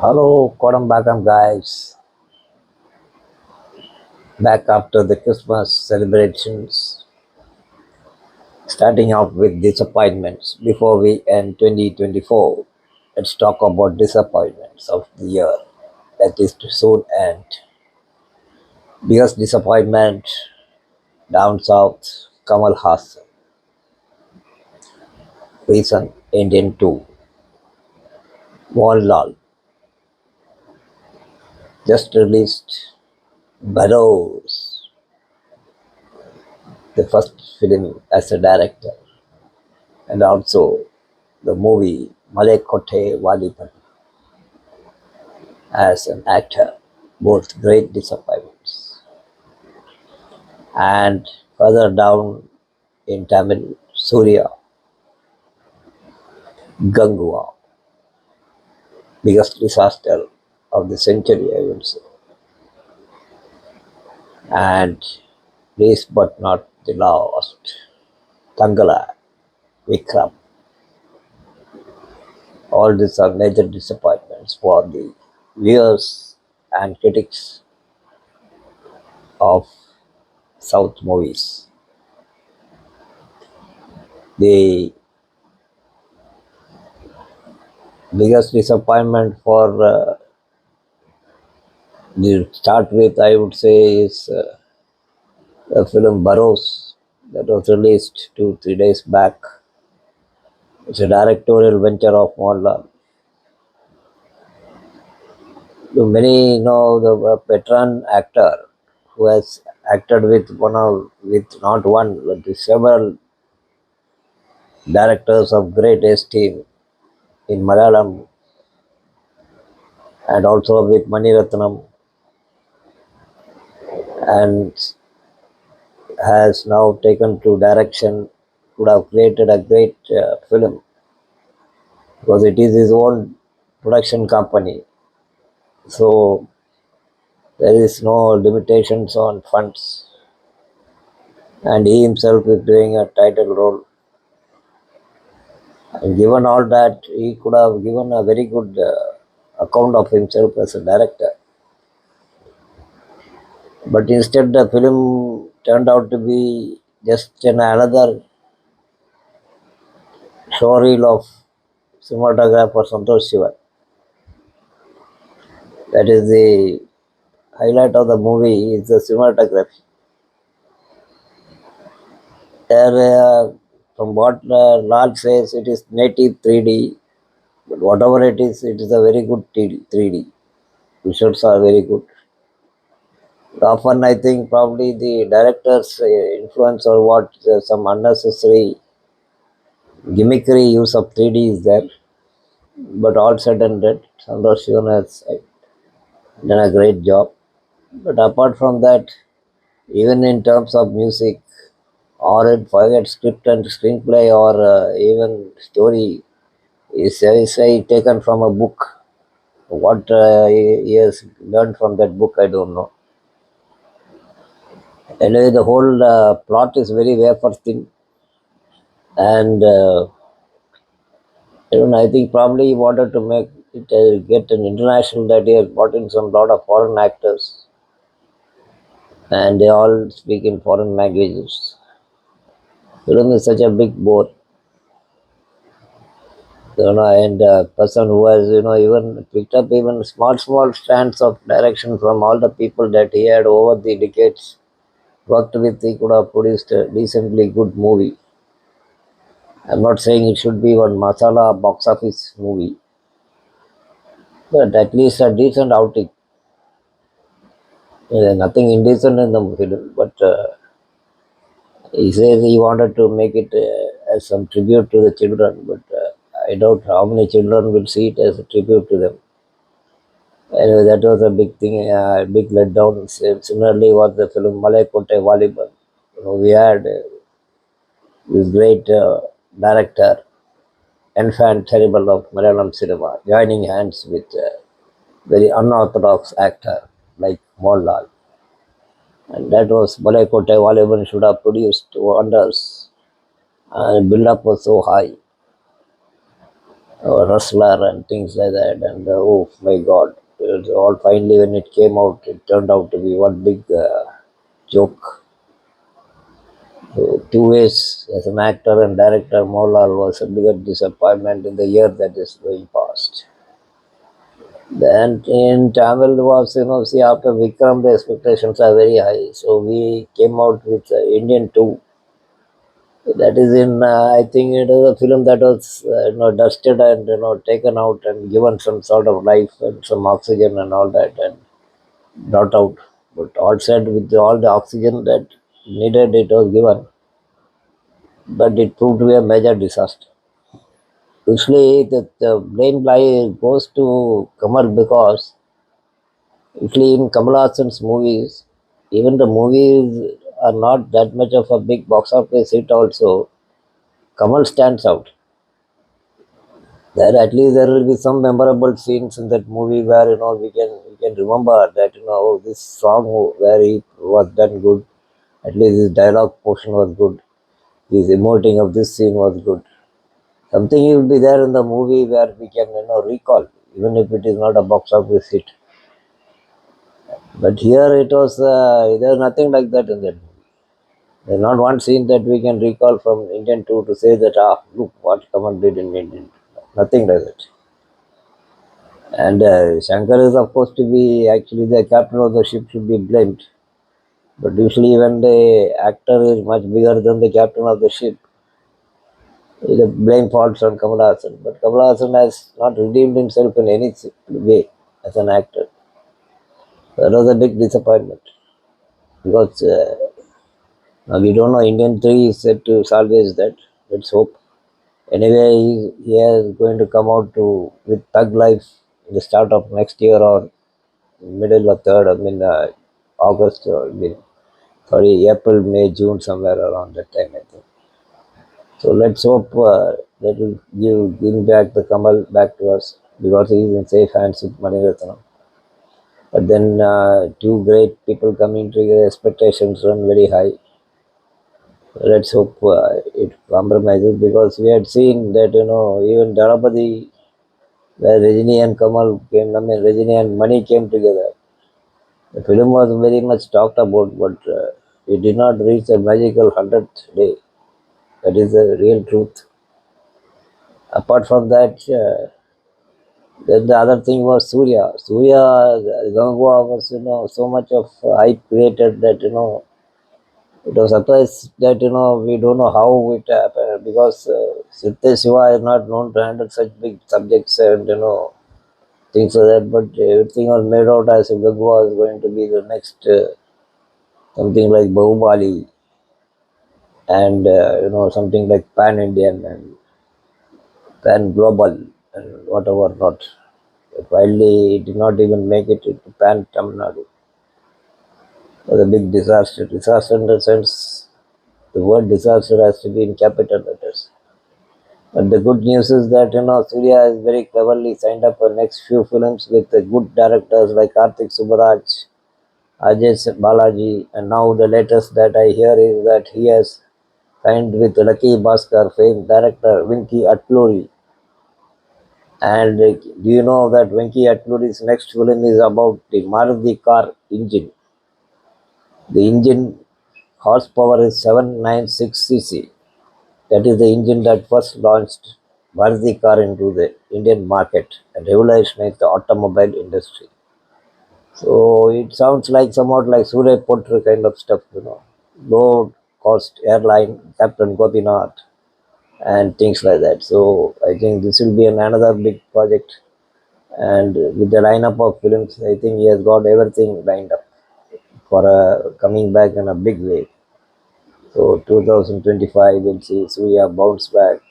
Hello, Kodambakam guys. Back after the Christmas celebrations, starting off with disappointments. Before we end 2024, let's talk about disappointments of the year that is to soon end. Biggest disappointment down south, Kamal Hassan. Reason Indian 2. Mohanlal just released Burrows, the first film as a director, and also the movie Malaikote Valipan as an actor, both great disappointments. And further down in Tamil, Suriya, Gangua, biggest disaster of the century, I would say. And least but not the last, Tangala, Vikram. All these are major disappointments for the viewers and critics of South movies. The biggest disappointment for the start with, I would say, is the film Burrows that was released 2 3 days back. It's a directorial venture of Mohanlal. Many know the veteran actor who has acted with not one but with several directors of great esteem in Malayalam and also with Mani Ratnam, and has now taken to direction, could have created a great film because it is his own production company. So there is no limitations on funds, and he himself is doing a title role. And given all that, he could have given a very good account of himself as a director. But instead, the film turned out to be just another showreel of cinematographer Santosh Sivan. That is the highlight of the movie is the cinematography. There, from what Lal says, it is native 3D, but whatever it is a very good 3D. Visuals are very good. Often, I think probably the director's influence or what some unnecessary gimmickry use of 3D is there. But all said and done, Santosh Sivan has done a great job. But apart from that, even in terms of music, or in forget script and screenplay, or even story, is taken from a book. What he has learned from that book, I don't know. Anyway, the whole plot is very wafer thin, and I think probably he wanted to make it get an international that he has brought in some lot of foreign actors, and they all speak in foreign languages. Film is such a big bore, and a person who has even picked up even small strands of direction from all the people that he had over the decades worked with, he could have produced a decently good movie. I'm not saying it should be one masala box office movie, but at least a decent outing. Nothing indecent in the film, but he says he wanted to make it as some tribute to the children, but I doubt how many children will see it as a tribute to them. Anyway, that was a big thing, big letdown. Similarly, was the film Malaikote Volleyball. We had this great director, enfant terrible of Malayalam cinema, joining hands with a very unorthodox actor like Mohanlal. And that was Malaikote Volleyball should have produced wonders. And build up was so high. wrestler and things like that. And oh my God, it all finally when it came out, it turned out to be one big joke. So, two ways as an actor and director, Mohanlal was a bigger disappointment in the year that is going past. Then in Tamil was, see after Vikram the expectations are very high. So we came out with Indian 2. That is in, I think it is a film that was, dusted and, taken out and given some sort of life and some oxygen and all that and brought out. But all said with all the oxygen that needed, it was given. But it proved to be a major disaster. Usually the blame goes to Kamal because usually in Kamal Hassan's movies, even the movies are not that much of a big box office hit also. Kamal stands out. There at least there will be some memorable scenes in that movie where we can remember that oh, this song where he was done good. At least his dialogue portion was good. His emoting of this scene was good. Something will be there in the movie where we can recall, even if it is not a box office hit. But here it was there's nothing like that in that movie. There's not one scene that we can recall from Indian 2 to say that look what Kamal did in Indian 2. Nothing like that. And Shankar is supposed to be actually the captain of the ship should be blamed. But usually when the actor is much bigger than the captain of the ship, the blame falls on Kamal Hassan. But Kamal Hassan has not redeemed himself in any way as an actor. That was a big disappointment because now we don't know Indian 3 is set to salvage that. Let's hope. Anyway, he is going to come out to with Thug Life in the start of next year or middle or third. I mean August or sorry April, May, June somewhere around that time I think. So let's hope that will give back the Kamal back to us because he is in safe hands with Maniratnam. But then two great people coming together, expectations run very high. Let's hope it compromises because we had seen that even Dharapati, where Rajini and Kamal came, I mean Rajini and Mani came together. The film was very much talked about, but it did not reach the magical 100th day. That is the real truth. Apart from that, then the other thing was Suriya. Suriya, Gangua was so much of hype created that it was surprised that we don't know how it happened because Siddhe Shiva is not known to handle such big subjects and things like that. But everything was made out as if Gangua is going to be the next something like Bahubali and something like Pan Indian and Pan Global and whatever not. Finally, it did not even make it into Pan Tamil Nadu. It was a big disaster. Disaster in the sense the word disaster has to be in capital letters. But the good news is that Surya has very cleverly signed up for next few films with the good directors like Karthik Subbaraj, Ajay Balaji, and now the latest that I hear is that he has signed with Lucky Bhaskar famed director Vinky Atluri. And do you know that Venki Atluri's next film is about the Maruti car engine? The engine horsepower is 796 cc. That is the engine that first launched Maruti car into the Indian market and revolutionized the automobile industry. So it sounds like somewhat like Surya Potter kind of stuff, low cost airline, Captain Gopinath, and things like that. So I think this will be another big project. And with the lineup of films, I think he has got everything lined up for coming back in a big way. So 2025 we'll see Suriya bounce back.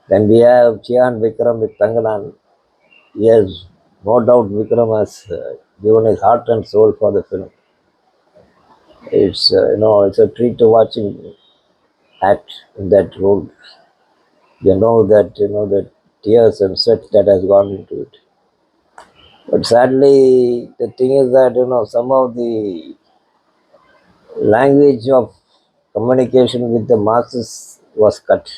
Then we have Chian Vikram with Tangalan. Yes, no doubt Vikram has given his heart and soul for the film. It's it's a treat to watch him act in that role. You know that the tears and sweat that has gone into it. But sadly, the thing is that some of the language of communication with the masses was cut.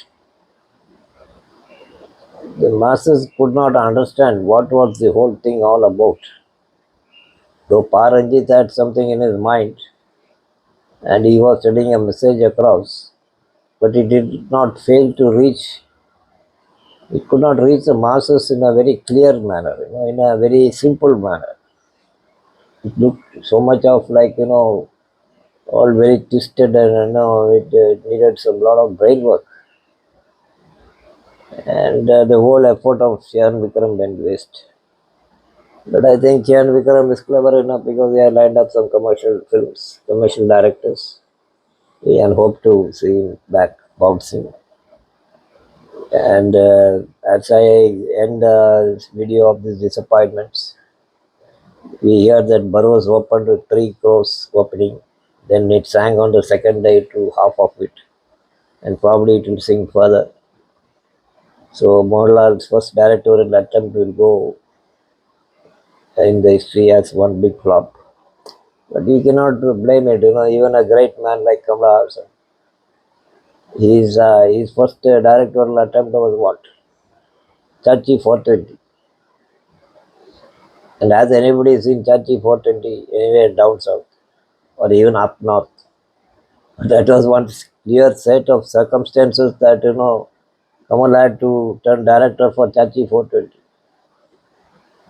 The masses could not understand what was the whole thing all about. Though Paranjit had something in his mind and he was sending a message across, but it did not fail to reach, it could not reach the masses in a very clear manner, in a very simple manner. It looked so much of like, all very twisted and, it needed some lot of brain work. And the whole effort of Shyam Vikram went waste. But I think Shyam Vikram is clever enough because he had lined up some commercial films, commercial directors. And hope to see him back bouncing. And as I end this video of these disappointments, we hear that Burroughs opened with 3 crores opening, then it sang on the second day to half of it, and probably it will sing further. So Mohanlal's first directorial attempt will go in the history as one big flop. But you cannot blame it, even a great man like Kamal, his first directorial attempt was what? Chachi 420. And has anybody seen Chachi 420 anywhere down south or even up north? That was one clear set of circumstances that, Kamal had to turn director for Chachi 420.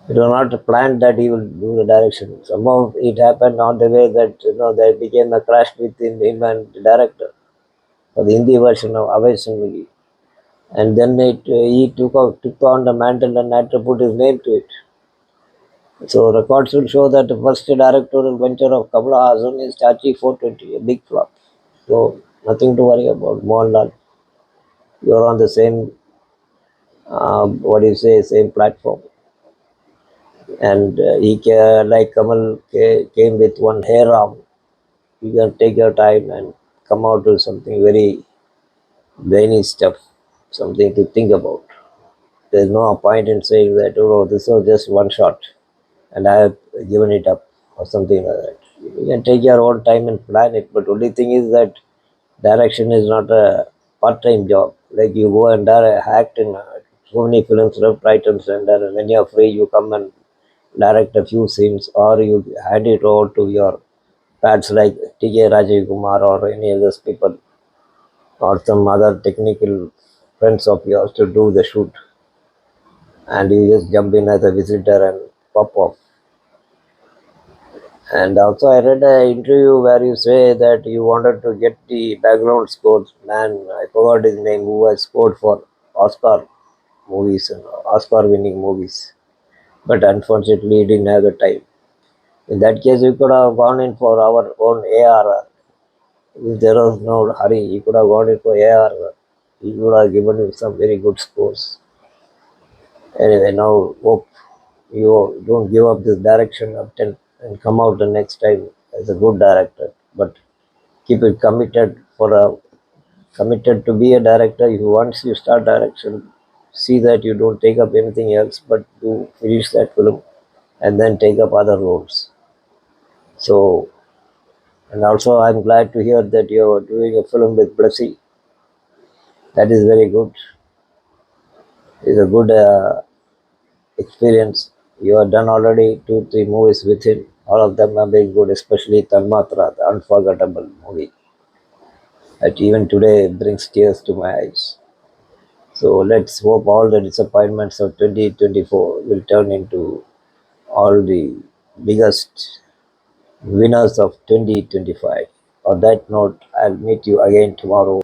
It was not planned that he will do the direction. Somehow it happened on the way that, there became a clash between him and the director for the Hindi version of Avay Singh. And then he took on the mantle and had to put his name to it. So records will show that the first directorial venture of Kamala Hassan is Chachi 420, a big flop. So nothing to worry about. Mohanlal, you're on the same, same platform. And like Kamal came with one hair arm. You can take your time and come out with something very brainy stuff, something to think about. There's no point in saying that, this was just one shot and I have given it up or something like that. You can take your own time and plan it, but only thing is that direction is not a part-time job. Like you go and act in so many films, left, right, and center, and when you're free, you come and direct a few scenes, or you hand it over to your pads like T.K. Rajiv Kumar or any other people, or some other technical friends of yours to do the shoot, and you just jump in as a visitor and pop off. And also, I read an interview where you say that you wanted to get the background scores. Man, I forgot his name, who has scored for Oscar movies and Oscar winning movies. But unfortunately, he didn't have the time. In that case, we could have gone in for our own ARR. If there was no hurry, you could have gone in for ARR. He would have given you some very good scores. Anyway, now hope you don't give up this direction of 10 and come out the next time as a good director. But keep it committed to be a director. If once you start direction, see that you don't take up anything else, but do finish that film and then take up other roles. So, and also I'm glad to hear that you're doing a film with Blessy. That is very good. It's a good experience. You have done already 2, 3 movies with him. All of them have been good, especially Tanmatra, the unforgettable movie that even today brings tears to my eyes. So let's hope all the disappointments of 2024 will turn into all the biggest winners of 2025. On that note, I'll meet you again tomorrow.